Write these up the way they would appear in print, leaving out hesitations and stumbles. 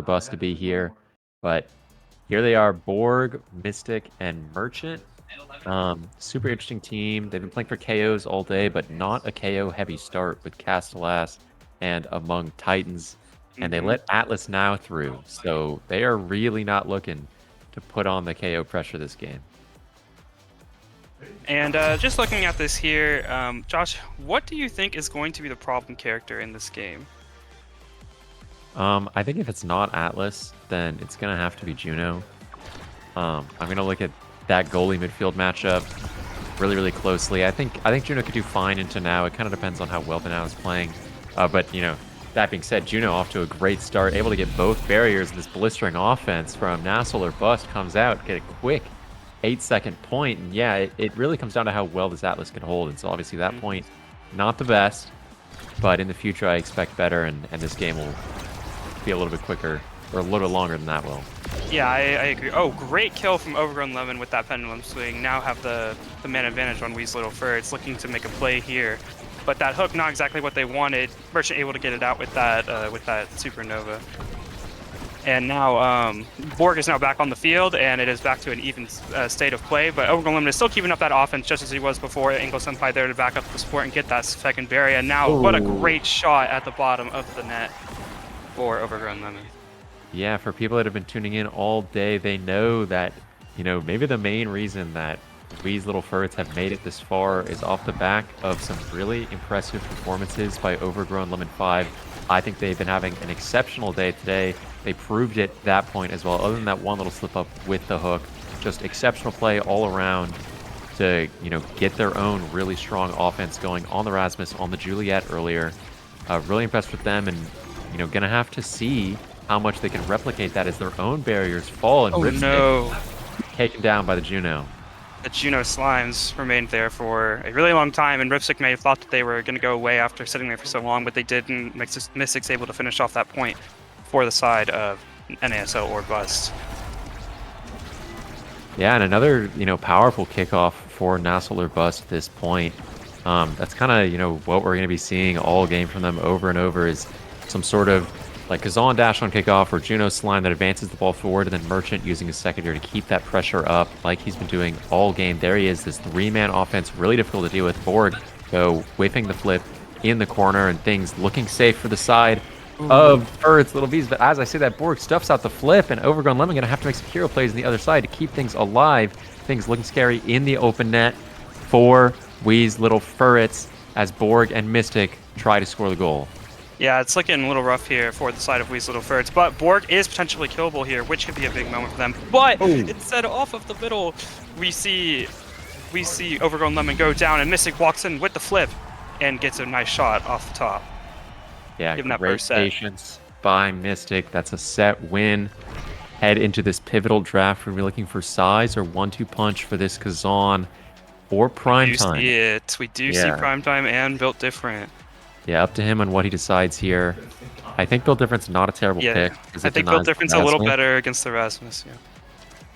bus to be here, but here they are, Borg, Mystic, and Merchant. Super interesting team. They've been playing for KOs all day, but not a KO heavy start with Castellas and Among Titans. And they let Atlas now through, so they are really not looking to put on the KO pressure this game. And just looking at this here, Josh, what do you think is going to be the problem character in this game? I think if it's not Atlas, then it's gonna have to be Juno. I'm gonna look at that goalie midfield matchup really closely. I think Juno could do fine into now. It kind of depends on how well the now is playing. But you know, that being said, Juno off to a great start, able to get both barriers. This blistering offense from NASL or Bust comes out, get a quick 8-second point, and yeah, it really comes down to how well this Atlas can hold. And so obviously that point, not the best, but in the future I expect better, and this game will be a little bit quicker or a little longer than that will. Yeah, I agree. Oh, great kill from Overgrown Lemon with that pendulum swing. Now have the man advantage on Wee's Little Fur. It's looking to make a play here, but that hook not exactly what they wanted. Merchant able to get it out with that supernova. And now Borg is now back on the field, and it is back to an even state of play. But Overgrown Lemon is still keeping up that offense just as he was before. Angle Senpai there to back up the support and get that second barrier. And now, what a great shot at the bottom of the net for Overgrown Lemon. Yeah, for people that have been tuning in all day, they know that, you know, maybe the main reason that Wee's Little Furts have made it this far is off the back of some really impressive performances by Overgrown Lemon 5. I think they've been having an exceptional day today. They proved it at that point as well. Other than that one little slip up with the hook, just exceptional play all around to, you know, get their own really strong offense going on the Rasmus, on the Juliet earlier. Really impressed with them, and, you know, gonna have to see how much they can replicate that as their own barriers fall, and taken down by the Juno. The Juno Slimes remained there for a really long time, and Ripstick may have thought that they were going to go away after sitting there for so long, but they didn't. Mystic's able to finish off that point for the side of NASL or Bust. Yeah, and another, you know, powerful kickoff for NASL or Bust at this point. That's kind of, you know, what we're going to be seeing all game from them over and over, is some sort of like Kazan dash on kickoff or Juno Slime that advances the ball forward, and then Merchant using his secondary to keep that pressure up like he's been doing all game. There he is, this three-man offense, really difficult to deal with. Borg, though, whiffing the flip in the corner, and things looking safe for the side of FURT's Little V's. But as I say that, Borg stuffs out the flip, and Overgrown Lemon going to have to make some hero plays on the other side to keep things alive. Things looking scary in the open net for Wee's Little Furrets as Borg and Mystic try to score the goal. Yeah, it's looking a little rough here for the side of Wee's Little Furts, but Borg is potentially killable here, which could be a big moment for them. But instead, off of the middle, we see Overgrown Lemon go down, and Mystic walks in with the flip and gets a nice shot off the top. Yeah, great patience by Mystic. That's a set win. Head into this pivotal draft. We're looking for size or 1-2 punch for this Kazan or Primetime. We do see Primetime and Built Different. Yeah, up to him on what he decides here. I think Built Different's not a terrible pick. I think Built Different's a little better against the Rasmus,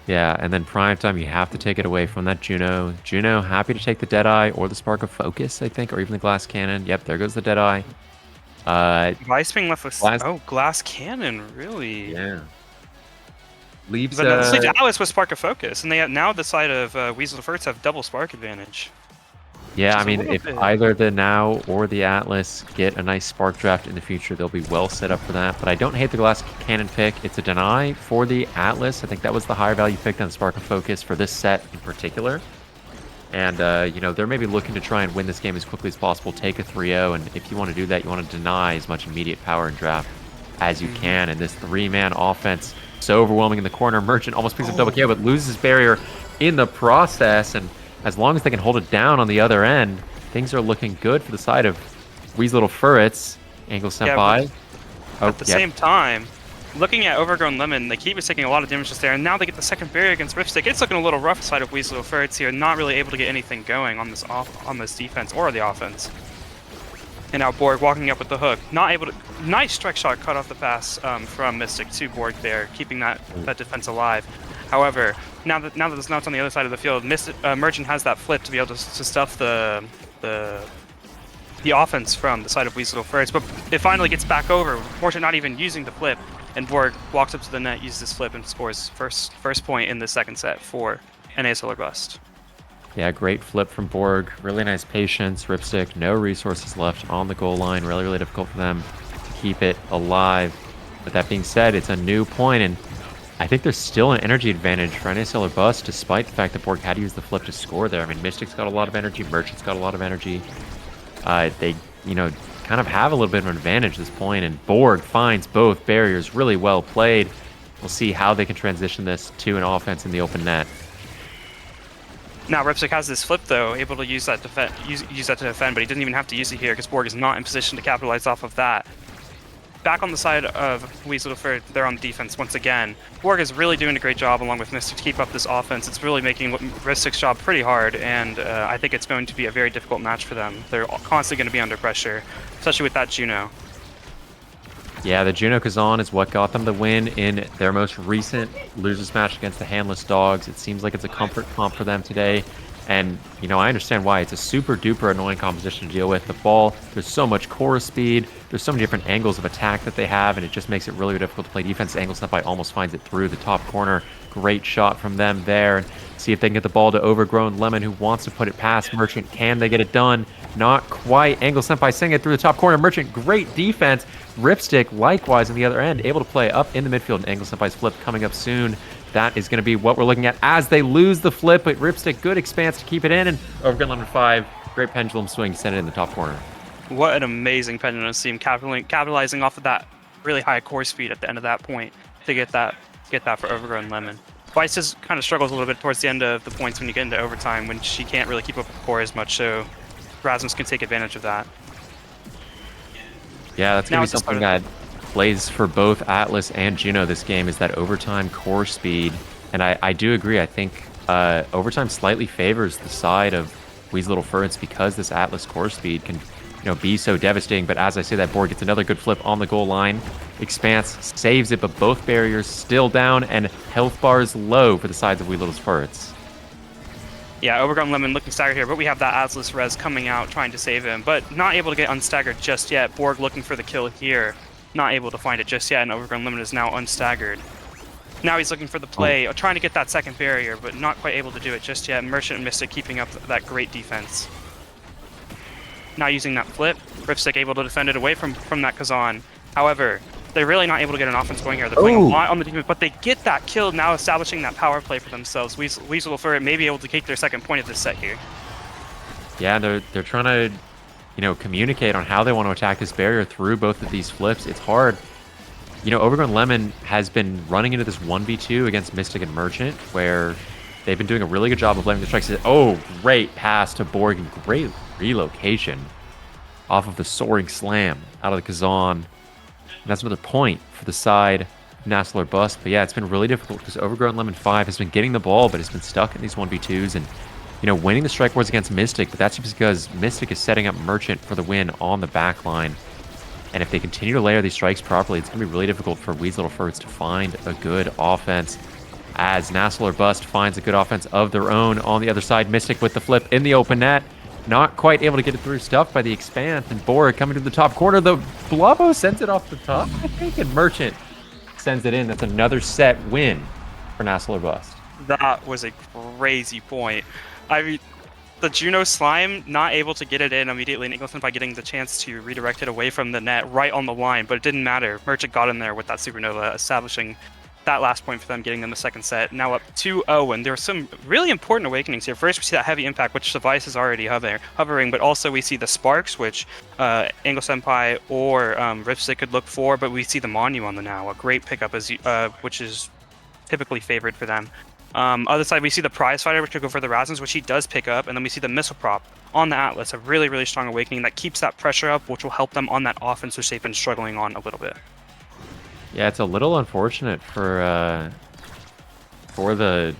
Yeah, and then Primetime, you have to take it away from that Juno. Juno, happy to take the Deadeye or the Spark of Focus, I think, or even the Glass Cannon. Yep, there goes the Deadeye. Vice being left with... Glass Cannon, really? Yeah. Leaves... But Dallas with Spark of Focus, and they have, now the side of Weasel Furts have double Spark advantage. Yeah, I mean, if either the Now or the Atlas get a nice Spark draft in the future, they'll be well set up for that. But I don't hate the Glass Cannon pick. It's a deny for the Atlas. I think that was the higher value pick than Spark of Focus for this set in particular. And, you know, they're maybe looking to try and win this game as quickly as possible, take a 3-0. And if you want to do that, you want to deny as much immediate power and draft as you can. And this three-man offense, so overwhelming in the corner. Merchant almost picks up double KO, but loses barrier in the process. And as long as they can hold it down on the other end, things are looking good for the side of Wee's Little Furrets. Angle Senpai. Yeah, at the same time, looking at Overgrown Lemon, they keep taking a lot of damage just there, and now they get the second barrier against Ripstick. It's looking a little rough side of Wee's Little Furrets here, not really able to get anything going on this defense or the offense. And now Borg walking up with the hook, not able to. Nice strike shot cut off the pass from Mystic to Borg there, keeping that defense alive. However, now that it's on the other side of the field, Merchant has that flip to be able to stuff the offense from the side of Weasel Furrets, but it finally gets back over. Merchant not even using the flip, and Borg walks up to the net, uses this flip, and scores first point in the second set for NASL or bust. Yeah, great flip from Borg. Really nice patience. Ripstick, no resources left on the goal line. Really, really difficult for them to keep it alive. But that being said, it's a new point, and I think there's still an energy advantage for NASL or bust, despite the fact that Borg had to use the flip to score there. I mean, Mystic's got a lot of energy. Merchant's got a lot of energy. They, kind of have a little bit of an advantage at this point, and Borg finds both barriers really well played. We'll see how they can transition this to an offense in the open net. Now Ripstick has this flip though, able to use that use that to defend, but he doesn't even have to use it here because Borg is not in position to capitalize off of that. Back on the side of Weasel FURT, they're on defense once again. Borg is really doing a great job along with Mystic to keep up this offense. It's really making Ripstick's job pretty hard, and I think it's going to be a very difficult match for them. They're constantly going to be under pressure, especially with that Juno. Yeah, the Juno Kazan is what got them the win in their most recent losers match against the Handless Dogs. It seems like it's a comfort comp for them today. And, I understand why. It's a super duper annoying composition to deal with. The ball, there's so much core speed. There's so many different angles of attack that they have, and it just makes it really difficult to play defense. Angle Senpai almost finds it through the top corner. Great shot from them there. And see if they can get the ball to Overgrown Lemon, who wants to put it past Merchant. Can they get it done? Not quite. Angle Senpai sing it through the top corner. Merchant, great defense. Ripstick, likewise, on the other end, able to play up in the midfield. And Angle Senpai's flip coming up soon. That is going to be what we're looking at as they lose the flip. But Ripstick, good expanse to keep it in. And Overgrown Lemon 5, great pendulum swing to send it in the top corner. What an amazing pendulum seam, capitalizing off of that really high core speed at the end of that point to get that for Overgrown Lemon. Vice just kind of struggles a little bit towards the end of the points when you get into overtime when she can't really keep up with the core as much, so Rasmus can take advantage of that. Yeah, that's going to be something that plays for both Atlas and Juno this game, is that overtime core speed. And I do agree. I think overtime slightly favors the side of Weasel FURT because this Atlas core speed can be so devastating. But as I say, that Borg gets another good flip on the goal line. Expanse saves it, but both barriers still down and health bars low for the sides of Weasel FURT. Yeah, Overgrown Lemon looking staggered here, but we have that Atlas res coming out trying to save him, but not able to get unstaggered just yet. Borg looking for the kill here, not able to find it just yet, and Overgrown Lemon is now unstaggered. Now he's looking for the play, trying to get that second barrier, but not quite able to do it just yet. Merchant and Mystic keeping up that great defense. Now using that flip, Ripstick able to defend it away from that Kazan. However, they're really not able to get an offense going here. They're playing a lot on the defense, but they get that kill, now establishing that power play for themselves. Weasel FURT may be able to take their second point of this set here. Yeah, they're trying to, communicate on how they want to attack this barrier through both of these flips. It's hard. Overgrown Lemon has been running into this 1v2 against Mystic and Merchant, where they've been doing a really good job of letting the strikes. Great pass to Borg and great relocation off of the soaring slam out of the Kazan. And that's another point for the side of NASL or bust. But yeah, it's been really difficult because Overgrown Lemon 5 has been getting the ball, but has been stuck in these 1v2s and, winning the strike wars against Mystic. But that's just because Mystic is setting up Merchant for the win on the back line. And if they continue to layer these strikes properly, it's going to be really difficult for Weasel FURT to find a good offense. As NASL or bust finds a good offense of their own on the other side. Mystic with the flip in the open net. Not quite able to get it through, stuffed by the Expanse, and Borg coming to the top corner. The Blavo sends it off the top, I think, and Merchant sends it in. That's another set win for NASL or bust. That was a crazy point. I mean, the Juno Slime not able to get it in immediately in Englishman by getting the chance to redirect it away from the net right on the line, but it didn't matter. Merchant got in there with that Supernova, establishing that last point for them, getting them the second set. Now up 2-0, and there are some really important awakenings here. First, we see that heavy impact, which Device is already hovering, but also we see the sparks, which Angle Senpai or Ripstick could look for, but we see the Monu on the now, a great pickup, which is typically favored for them. Other side, we see the Prize Fighter, which could go for the Rasmus, which he does pick up, and then we see the Missile Prop on the Atlas, a really, really strong awakening that keeps that pressure up, which will help them on that offense, which they've been struggling on a little bit. Yeah, it's a little unfortunate for the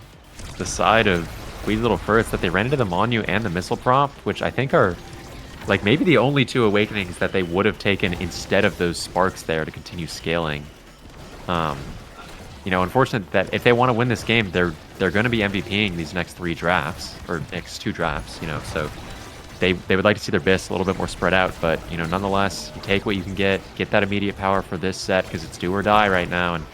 side of Weasel FURT that they ran into the Monu and the Missile Prop, which I think are like maybe the only two awakenings that they would have taken instead of those sparks there to continue scaling. Unfortunate that if they want to win this game, they're going to be MVPing these next 3 drafts or next 2 drafts. So they would like to see their Biss a little bit more spread out, but nonetheless, you take what you can get that immediate power for this set because it's do or die right now, and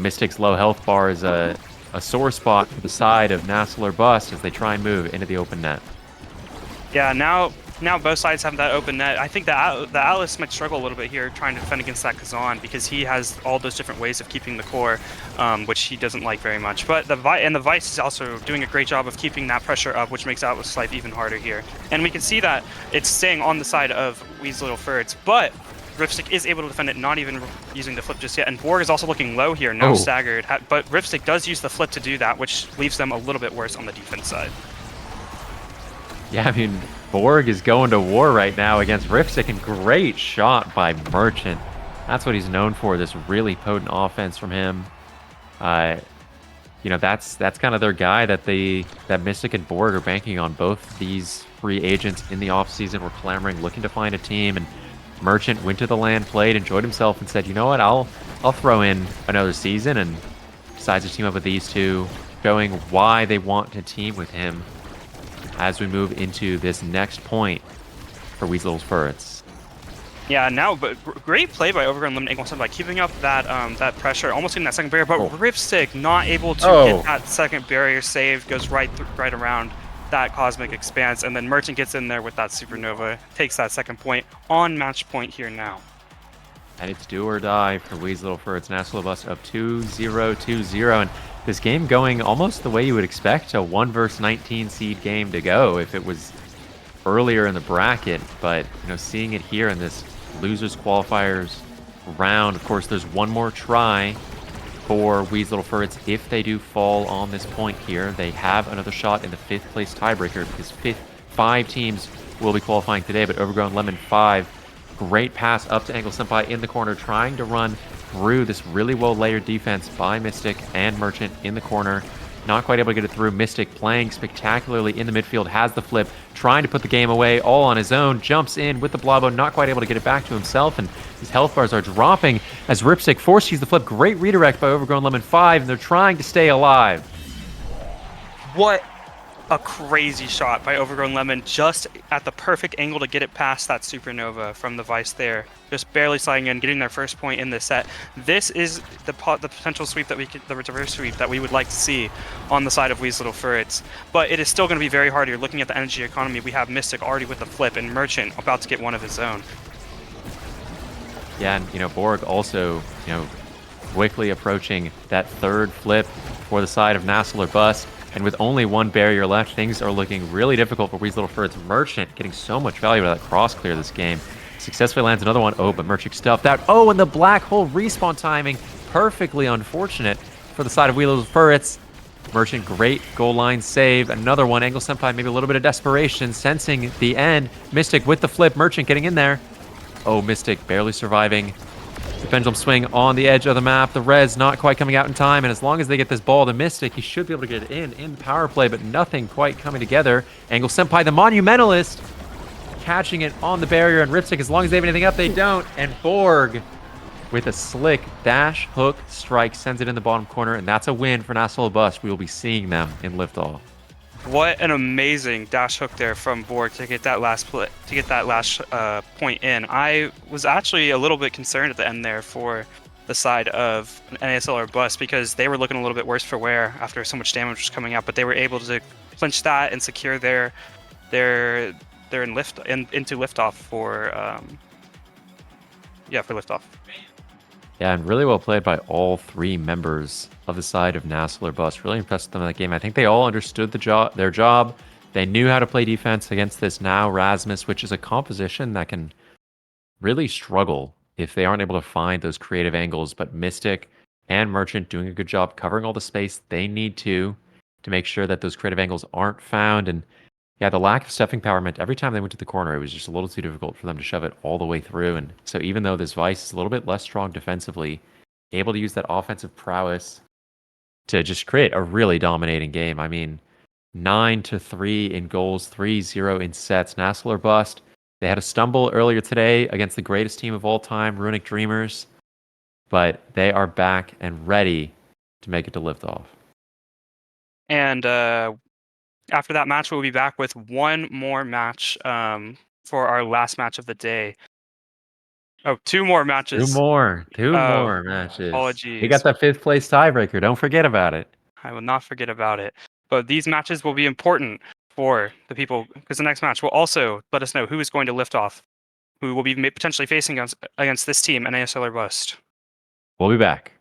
Mystic's low health bar is a sore spot for the side of NASL or Bust as they try and move into the open net. Yeah, now both sides have that open net. I think the Atlas might struggle a little bit here trying to defend against that Kazan because he has all those different ways of keeping the core, which he doesn't like very much. But the Vice is also doing a great job of keeping that pressure up, which makes Atlas life even harder here. And we can see that it's staying on the side of Wee's Little Furts, but Ripstick is able to defend it, not even using the flip just yet. And Borg is also looking low here, now staggered. But Ripstick does use the flip to do that, which leaves them a little bit worse on the defense side. Yeah, I mean, Borg is going to war right now against Ripstick, and great shot by Merchant. That's what he's known for, this really potent offense from him. That's kind of their guy that Mystic and Borg are banking on. Both these free agents in the offseason were clamoring, looking to find a team, and Merchant went to the LAN, played, enjoyed himself, and said, you know what, I'll throw in another season, and decides to team up with these two, showing why they want to team with him as we move into this next point for Weasel's Furts. Yeah, now, but great play by Overgrown Lemon Eagle by keeping up that pressure, almost getting that second barrier, but Ripstick not able to get that second barrier saved, goes right around that Cosmic Expanse, and then Merchant gets in there with that Supernova, takes that second point on match point here now. And it's do or die for Weasel Furts. NASL Bust up 2-0, 2-0, and this game going almost the way you would expect a 1 versus 19 seed game to go if it was earlier in the bracket, but seeing it here in this losers qualifiers round, of course there's one more try for Weasel Furts. If they do fall on this point here, they have another shot in the 5th place tiebreaker because 5 teams will be qualifying today, but Overgrown Lemon 5. Great pass up to Angle Senpai in the corner, trying to run through this really well-layered defense by Mystic and Merchant in the corner. Not quite able to get it through. Mystic playing spectacularly in the midfield, has the flip, trying to put the game away all on his own, jumps in with the Blobbo, not quite able to get it back to himself, and his health bars are dropping as Ripstick forced to use the flip. Great redirect by Overgrown Lemon 5, and they're trying to stay alive. What a crazy shot by Overgrown Lemon, just at the perfect angle to get it past that Supernova from the Vice there. Just barely sliding in, getting their first point in this set. This is the potential sweep that the reverse sweep that we would like to see on the side of Weasel Furts. But it is still going to be very hard. You're looking at the energy economy. We have Mystic already with the flip, and Merchant about to get one of his own. Yeah, and Borg also, quickly approaching that third flip for the side of NASL or Bust. And with only one barrier left, things are looking really difficult for Weasel Furts. Merchant getting so much value out of that cross clear this game. Successfully lands another one. Oh, but Merchant stuffed out. Oh, and the black hole respawn timing. Perfectly unfortunate for the side of Weasel Furts. Merchant, great goal line save. Another one. Angle Senpai, maybe a little bit of desperation, sensing the end. Mystic with the flip. Merchant getting in there. Oh, Mystic barely surviving. The pendulum swing on the edge of the map. The res not quite coming out in time, and as long as they get this ball to Mystic, he should be able to get it in the power play, but nothing quite coming together. Angle Senpai, the Monumentalist, catching it on the barrier, and Ripstick, as long as they have anything up, they don't. And Borg, with a slick dash hook strike, sends it in the bottom corner, and that's a win for NASL Bust. We will be seeing them in Liftoff. What an amazing dash hook there from Borg to get that last point in. I was actually a little bit concerned at the end there for the side of NASL or Bust because they were looking a little bit worse for wear after so much damage was coming out, but they were able to clinch that and secure their into Liftoff for Liftoff. Yeah, and really well played by all 3 members of the side of NASL or Bust. Really impressed with them in that game. I think they all understood their job. They knew how to play defense against this now Rasmus, which is a composition that can really struggle if they aren't able to find those creative angles. But Mystic and Merchant doing a good job covering all the space they need to make sure that those creative angles aren't found. And yeah, the lack of stuffing power meant every time they went to the corner, it was just a little too difficult for them to shove it all the way through. And so even though this Vice is a little bit less strong defensively, able to use that offensive prowess to just create a really dominating game. I mean, 9-3 in goals, 3-0 in sets. NASL or Bust. They had a stumble earlier today against the greatest team of all time, Runic Dreamers, but they are back and ready to make it to Liftoff. And After that match, we'll be back with one more match for our last match of the day. Oh, two more matches. Two Oh, more matches. We apologies. got the 5th place tiebreaker. Don't forget about it. I will not forget about it. But these matches will be important for the people because the next match will also let us know who is going to lift off, who will be potentially facing against this team, NASL or bust. We'll be back.